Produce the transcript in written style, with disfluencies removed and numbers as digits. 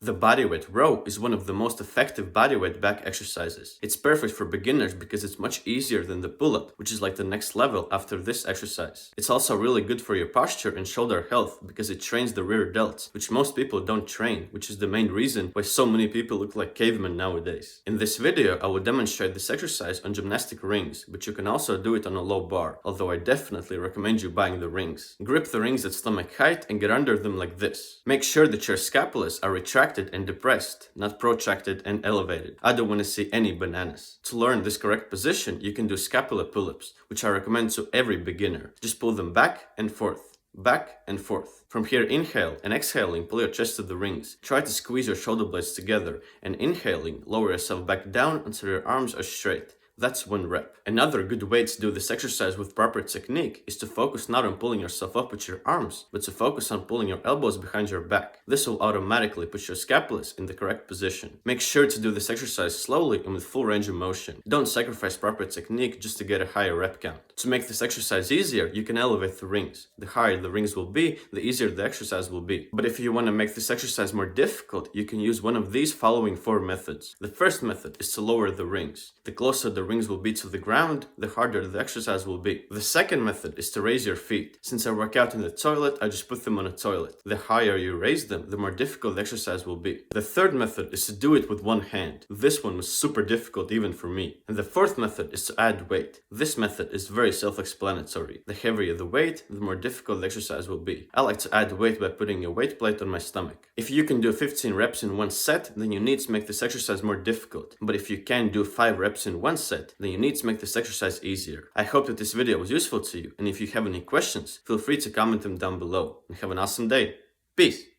The bodyweight row is one of the most effective bodyweight back exercises. It's perfect for beginners because it's much easier than the pull-up, which is like the next level after this exercise. It's also really good for your posture and shoulder health because it trains the rear delts, which most people don't train, which is the main reason why so many people look like cavemen nowadays. In this video, I will demonstrate this exercise on gymnastic rings, but you can also do it on a low bar, although I definitely recommend you buying the rings. Grip the rings at stomach height and get under them like this. Make sure that your scapulas are retracted and depressed, not protracted and elevated. I don't want to see any bananas. To learn this correct position, you can do scapula pull-ups, which I recommend to every beginner. Just pull them back and forth. Back and forth. From here, inhale and exhaling, pull your chest to the rings. Try to squeeze your shoulder blades together, and inhaling, lower yourself back down until your arms are straight. That's 1 rep. Another good way to do this exercise with proper technique is to focus not on pulling yourself up with your arms, but to focus on pulling your elbows behind your back. This will automatically put your scapulas in the correct position. Make sure to do this exercise slowly and with full range of motion. Don't sacrifice proper technique just to get a higher rep count. To make this exercise easier, you can elevate the rings. The higher the rings will be, the easier the exercise will be. But if you want to make this exercise more difficult, you can use one of these following 4 methods. The first method is to lower the rings. The closer the rings will be to the ground, the harder the exercise will be. The second method is to raise your feet. Since I work out in the toilet, I just put them on a toilet. The higher you raise them, the more difficult the exercise will be. The third method is to do it with one hand. This one was super difficult even for me. And the fourth method is to add weight. This method is very self-explanatory. The heavier the weight, the more difficult the exercise will be. I like to add weight by putting a weight plate on my stomach. If you can do 15 reps in one set, then you need to make this exercise more difficult. But if you can do 5 reps in one set, then you need to make this exercise easier. I hope that this video was useful to you, and if you have any questions, feel free to comment them down below. And have an awesome day. Peace!